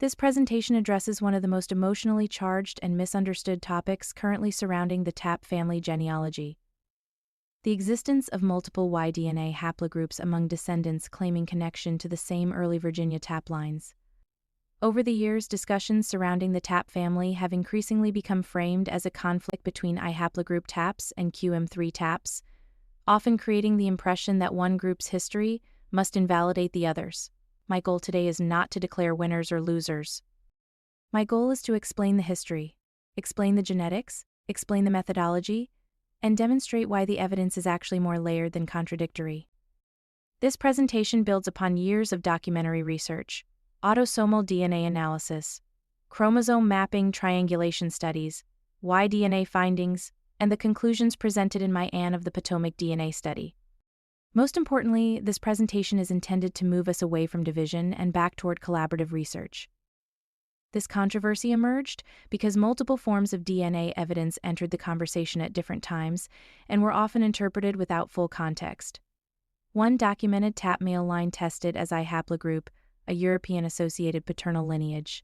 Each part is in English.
This presentation addresses one of the most emotionally charged and misunderstood topics currently surrounding the Tapp family genealogy: the existence of multiple Y-DNA haplogroups among descendants claiming connection to the same early Virginia Tapp lines. Over the years, discussions surrounding the Tapp family have increasingly become framed as a conflict between I-haplogroup Tapps and Q-M3 Tapps, often creating the impression that one group's history must invalidate the others. My goal today is not to declare winners or losers. My goal is to explain the history, explain the genetics, explain the methodology, and demonstrate why the evidence is actually more layered than contradictory. This presentation builds upon years of documentary research, autosomal DNA analysis, chromosome mapping triangulation studies, Y-DNA findings, and the conclusions presented in my Anne of the Patawomeck DNA study. Most importantly, this presentation is intended to move us away from division and back toward collaborative research. This controversy emerged because multiple forms of DNA evidence entered the conversation at different times and were often interpreted without full context. One documented Tapp male line tested as I-haplogroup, a European-associated paternal lineage.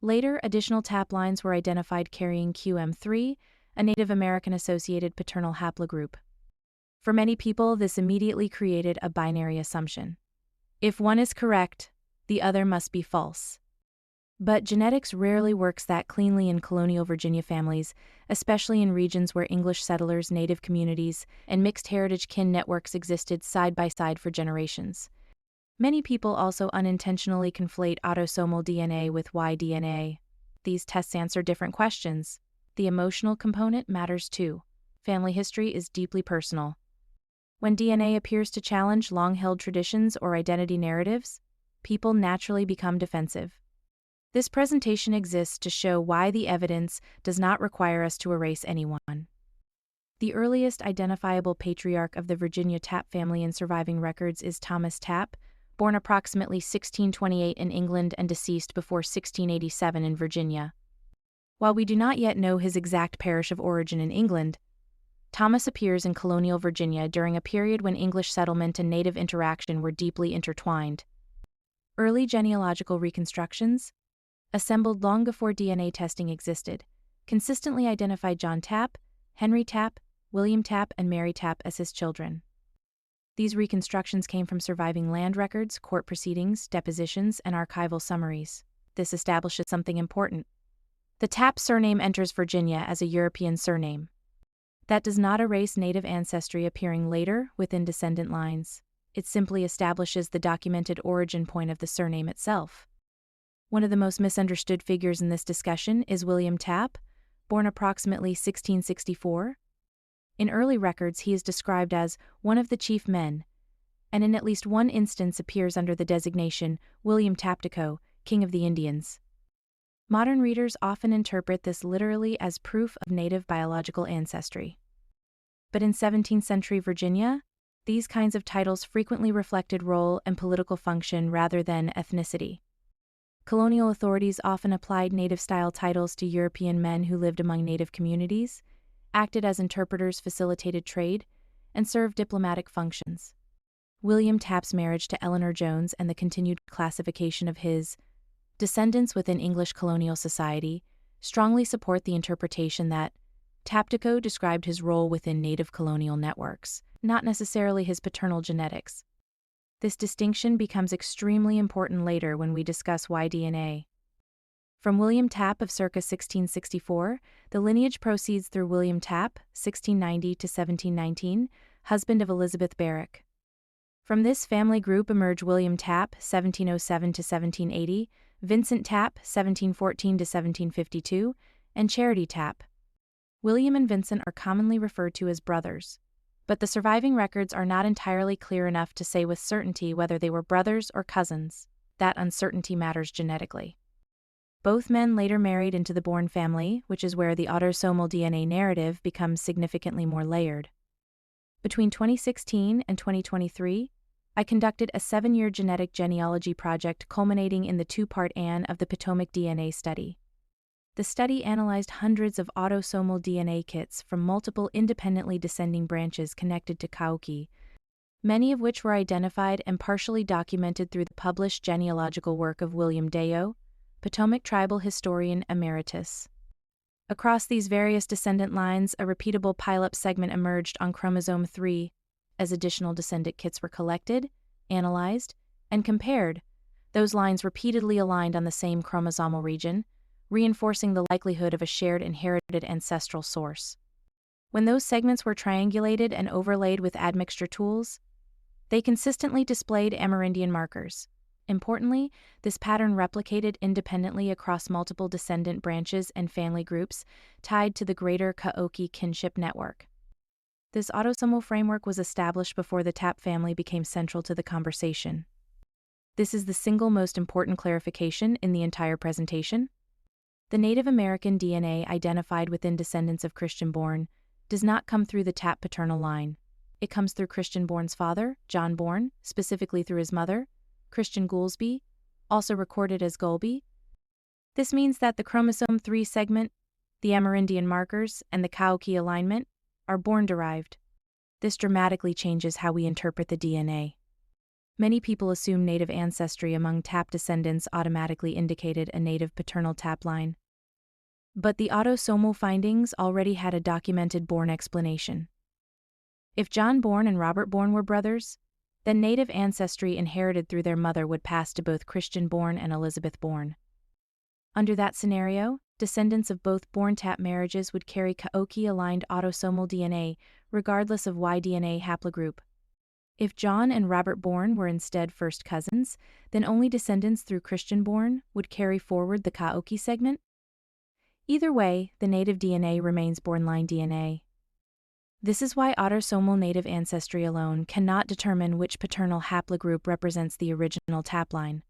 Later, additional Tapp lines were identified carrying Q-M3, a Native American-associated paternal haplogroup. For many people, this immediately created a binary assumption: if one is correct, the other must be false. But genetics rarely works that cleanly in colonial Virginia families, especially in regions where English settlers, Native communities, and mixed heritage kin networks existed side by side for generations. Many people also unintentionally conflate autosomal DNA with Y-DNA. These tests answer different questions. The emotional component matters too. Family history is deeply personal. When DNA appears to challenge long-held traditions or identity narratives, people naturally become defensive. This presentation exists to show why the evidence does not require us to erase anyone. The earliest identifiable patriarch of the Virginia Tapp family in surviving records is Thomas Tapp, born approximately 1628 in England and deceased before 1687 in Virginia. While we do not yet know his exact parish of origin in England, Thomas appears in colonial Virginia during a period when English settlement and native interaction were deeply intertwined. Early genealogical reconstructions, assembled long before DNA testing existed, consistently identified John Tapp, Henry Tapp, William Tapp, and Mary Tapp as his children. These reconstructions came from surviving land records, court proceedings, depositions, and archival summaries. This establishes something important. The Tapp surname enters Virginia as a European surname. That does not erase native ancestry appearing later within descendant lines. It simply establishes the documented origin point of the surname itself. One of the most misunderstood figures in this discussion is William Tapp, born approximately 1664. In early records, he is described as one of the chief men, and in at least one instance appears under the designation William Tapptico, King of the Indians. Modern readers often interpret this literally as proof of native biological ancestry. But in 17th century Virginia, these kinds of titles frequently reflected role and political function rather than ethnicity. Colonial authorities often applied native-style titles to European men who lived among native communities, acted as interpreters, facilitated trade, and served diplomatic functions. William Tapp's marriage to Eleanor Jones and the continued classification of his descendants within English colonial society strongly support the interpretation that Tapptico described his role within native colonial networks, not necessarily his paternal genetics. This distinction becomes extremely important later when we discuss Y-DNA. From William Tapp of circa 1664, the lineage proceeds through William Tapp, 1690 to 1719, husband of Elizabeth Barrett. From this family group emerge William Tapp, 1707 to 1780, Vincent Tapp, 1714 to 1752, and Charity Tapp. William and Vincent are commonly referred to as brothers, but the surviving records are not entirely clear enough to say with certainty whether they were brothers or cousins. That uncertainty matters genetically. Both men later married into the Bourne family, which is where the autosomal DNA narrative becomes significantly more layered. Between 2016 and 2023, I conducted a 7-year genetic genealogy project culminating in the 2-part Anne of the Patawomeck DNA study. The study analyzed hundreds of autosomal DNA kits from multiple independently descending branches connected to Ka-Okee, many of which were identified and partially documented through the published genealogical work of William Deyo, Patawomeck Tribal Historian Emeritus. Across these various descendant lines, a repeatable pileup segment emerged on chromosome 3. As additional descendant kits were collected, analyzed, and compared, those lines repeatedly aligned on the same chromosomal region, reinforcing the likelihood of a shared inherited ancestral source. When those segments were triangulated and overlaid with admixture tools, they consistently displayed Amerindian markers. Importantly, this pattern replicated independently across multiple descendant branches and family groups tied to the greater Ka-Okee kinship network. This autosomal framework was established before the Tapp family became central to the conversation. This is the single most important clarification in the entire presentation. The Native American DNA identified within descendants of Christian-born does not come through the Tapp paternal line. It comes through Christian-born's father, John Bourne, specifically through his mother, Christian Goolsby, also recorded as Golby. This means that the chromosome 3 segment, the Amerindian markers, and the Ka-Okee alignment are Bourne-derived. This dramatically changes how we interpret the DNA. Many people assume native ancestry among Tapp descendants automatically indicated a native paternal Tapp line. But the autosomal findings already had a documented Bourne explanation. If John Bourne and Robert Bourne were brothers, then native ancestry inherited through their mother would pass to both Christian Bourne and Elizabeth Bourne. Under that scenario, descendants of both Bourne-Tapp marriages would carry Ka-Okee-aligned autosomal DNA, regardless of Y-DNA haplogroup. If John and Robert Bourne were instead first cousins, then only descendants through Christian Bourne would carry forward the Ka-Okee segment. Either way, the native DNA remains Bourne-line DNA. This is why autosomal native ancestry alone cannot determine which paternal haplogroup represents the original Tapp line.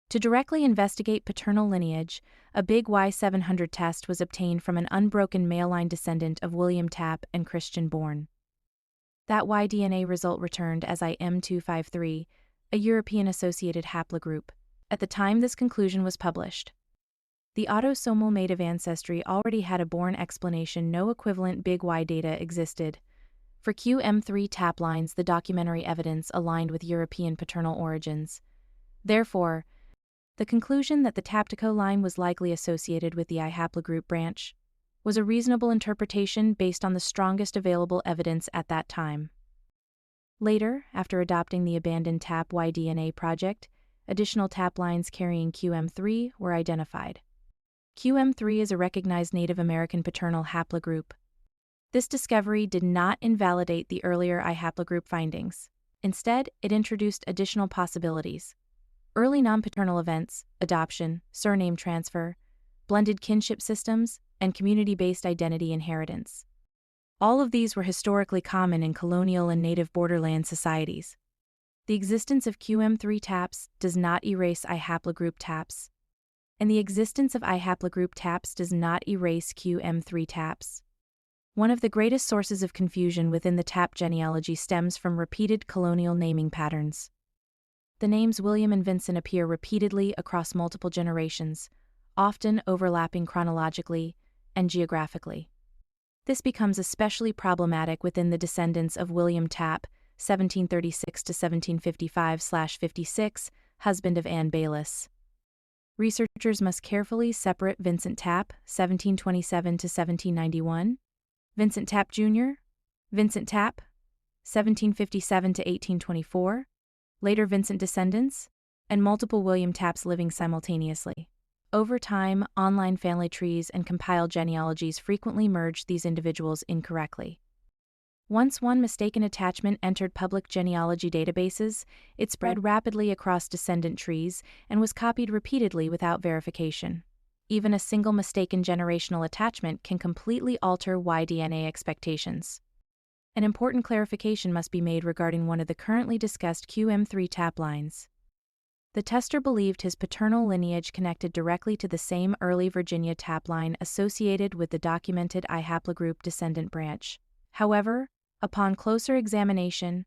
To directly investigate paternal lineage, a big Y700 test was obtained from an unbroken male line descendant of William Tapp and Christian Bourne. That Y-DNA result returned as I-M253, a European-associated haplogroup, at the time this conclusion was published. The autosomal native ancestry already had a Bourne explanation. No equivalent big Y data existed. For Q-M3 Tapp lines, the documentary evidence aligned with European paternal origins. Therefore, the conclusion that the Tapp-to-Co line was likely associated with the I-haplogroup branch was a reasonable interpretation based on the strongest available evidence at that time. Later, after adopting the abandoned Tapp Y-DNA project, additional Tapp lines carrying Q-M3 were identified. Q-M3 is a recognized Native American paternal haplogroup. This discovery did not invalidate the earlier I-haplogroup findings. Instead, it introduced additional possibilities: early non-paternal events, adoption, surname transfer, blended kinship systems, and community-based identity inheritance. All of these were historically common in colonial and native borderland societies. The existence of Q-M3 Tapps does not erase I-haplogroup Tapps, and the existence of I-haplogroup Tapps does not erase Q-M3 Tapps. One of the greatest sources of confusion within the Tapp genealogy stems from repeated colonial naming patterns. The names William and Vincent appear repeatedly across multiple generations, often overlapping chronologically and geographically. This becomes especially problematic within the descendants of William Tapp, 1736 to 1755/56, husband of Anne Bayliss. Researchers must carefully separate Vincent Tapp, 1727 to 1791, Vincent Tapp Jr., Vincent Tapp, 1757 to 1824, later Vincent descendants, and multiple William Tapps living simultaneously. Over time, online family trees and compiled genealogies frequently merge these individuals incorrectly. Once one mistaken attachment entered public genealogy databases, it spread rapidly across descendant trees and was copied repeatedly without verification. Even a single mistaken generational attachment can completely alter Y-DNA expectations. An important clarification must be made regarding one of the currently discussed Q-M3 Tapp lines. The tester believed his paternal lineage connected directly to the same early Virginia Tapp line associated with the documented I-haplogroup descendant branch. However, upon closer examination,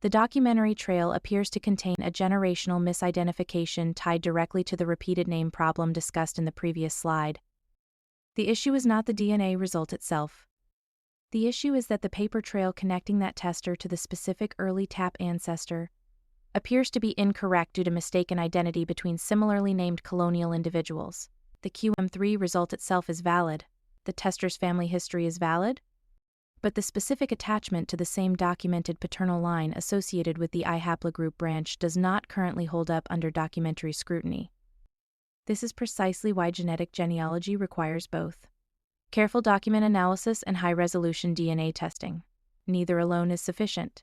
the documentary trail appears to contain a generational misidentification tied directly to the repeated name problem discussed in the previous slide. The issue is not the DNA result itself. The issue is that the paper trail connecting that tester to the specific early Tapp ancestor appears to be incorrect due to mistaken identity between similarly named colonial individuals. The Q-M3 result itself is valid. The tester's family history is valid, but the specific attachment to the same documented paternal line associated with the I-haplogroup branch does not currently hold up under documentary scrutiny. This is precisely why genetic genealogy requires both careful document analysis and high-resolution DNA testing. Neither alone is sufficient.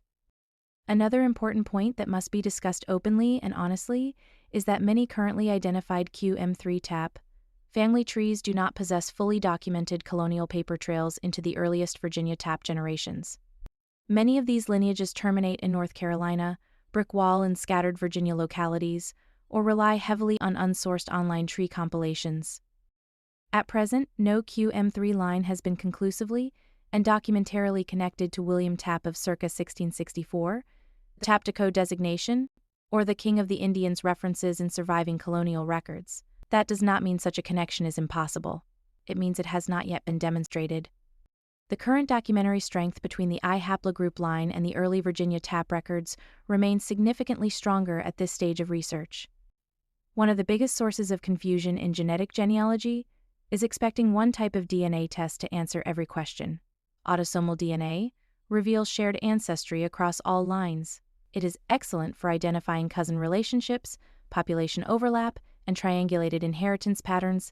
Another important point that must be discussed openly and honestly is that many currently identified Q-M3 Tapp family trees do not possess fully documented colonial paper trails into the earliest Virginia Tapp generations. Many of these lineages terminate in North Carolina, brick wall and scattered Virginia localities, or rely heavily on unsourced online tree compilations. At present, no Q-M3 line has been conclusively and documentarily connected to William Tapp of circa 1664, the Tapp Deco designation, or the King of the Indians references in surviving colonial records. That does not mean such a connection is impossible. It means it has not yet been demonstrated. The current documentary strength between the I-haplogroup line and the early Virginia Tapp records remains significantly stronger at this stage of research. One of the biggest sources of confusion in genetic genealogy is expecting one type of DNA test to answer every question. Autosomal DNA reveals shared ancestry across all lines. It is excellent for identifying cousin relationships, population overlap, and triangulated inheritance patterns.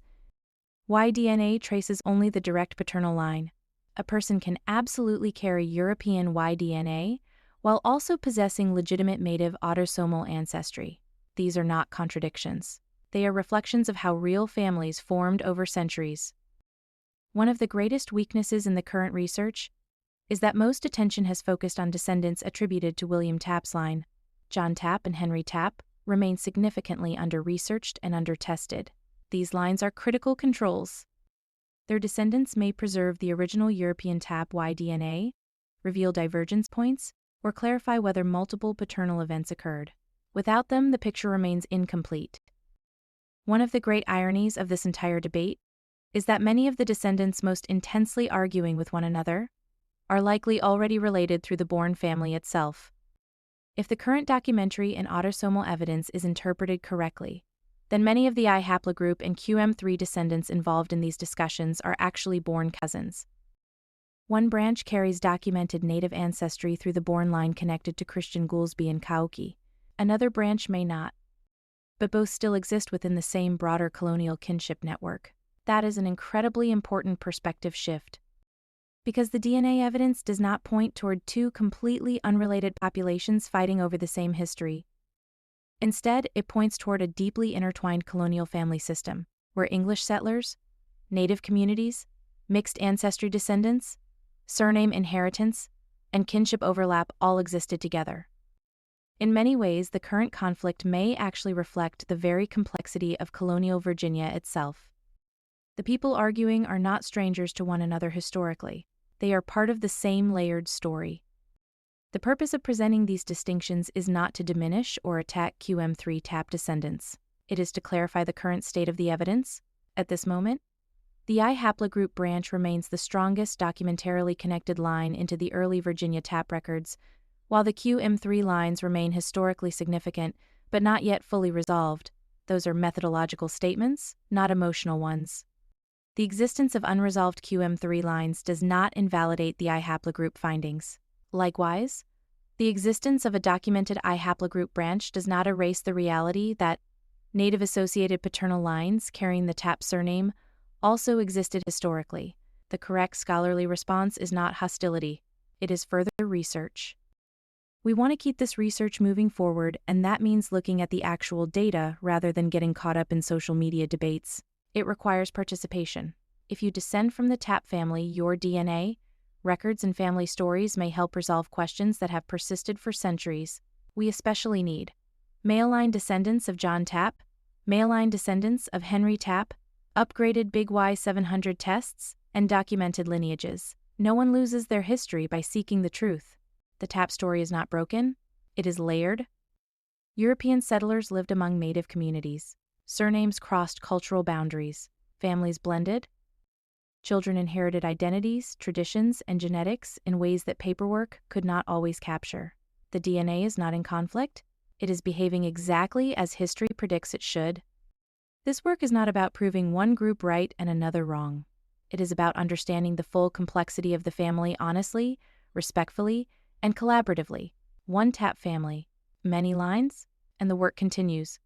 Y-DNA traces only the direct paternal line. A person can absolutely carry European Y-DNA while also possessing legitimate native autosomal ancestry. These are not contradictions. They are reflections of how real families formed over centuries. One of the greatest weaknesses in the current research is that most attention has focused on descendants attributed to William Tapp's line. John Tapp and Henry Tapp remain significantly under-researched and under-tested. These lines are critical controls. Their descendants may preserve the original European Tapp Y-DNA, reveal divergence points, or clarify whether multiple paternal events occurred. Without them, the picture remains incomplete. One of the great ironies of this entire debate is that many of the descendants most intensely arguing with one another are likely already related through the born family itself. If the current documentary and autosomal evidence is interpreted correctly, then many of the I-haplogroup and Q-M3 descendants involved in these discussions are actually born cousins. One branch carries documented native ancestry through the born line connected to Christian Goolsby and Ka-Okee. Another branch may not, but both still exist within the same broader colonial kinship network. That is an incredibly important perspective shift, because the DNA evidence does not point toward two completely unrelated populations fighting over the same history. Instead, it points toward a deeply intertwined colonial family system, where English settlers, native communities, mixed ancestry descendants, surname inheritance, and kinship overlap all existed together. In many ways, the current conflict may actually reflect the very complexity of colonial Virginia itself. The people arguing are not strangers to one another historically. They are part of the same layered story. The purpose of presenting these distinctions is not to diminish or attack Q-M3 Tapp descendants. It is to clarify the current state of the evidence. At this moment, the I-haplogroup branch remains the strongest documentarily connected line into the early Virginia Tapp records, while the Q-M3 lines remain historically significant, but not yet fully resolved. Those are methodological statements, not emotional ones. The existence of unresolved Q-M3 lines does not invalidate the I-haplogroup findings. Likewise, the existence of a documented I-haplogroup branch does not erase the reality that native-associated paternal lines carrying the Tapp surname also existed historically. The correct scholarly response is not hostility. It is further research. We want to keep this research moving forward, and that means looking at the actual data rather than getting caught up in social media debates. It requires participation. If you descend from the Tapp family, your DNA, records, and family stories may help resolve questions that have persisted for centuries. We especially need male line descendants of John Tapp, male line descendants of Henry Tapp, upgraded Big Y 700 tests, and documented lineages. No one loses their history by seeking the truth. The Tapp story is not broken, it is layered. European settlers lived among native communities. Surnames crossed cultural boundaries. Families blended. Children inherited identities, traditions, and genetics in ways that paperwork could not always capture. The DNA is not in conflict, it is behaving exactly as history predicts it should. This work is not about proving one group right and another wrong. It is about understanding the full complexity of the family honestly, respectfully, and collaboratively. One Tapp family, many lines, and the work continues.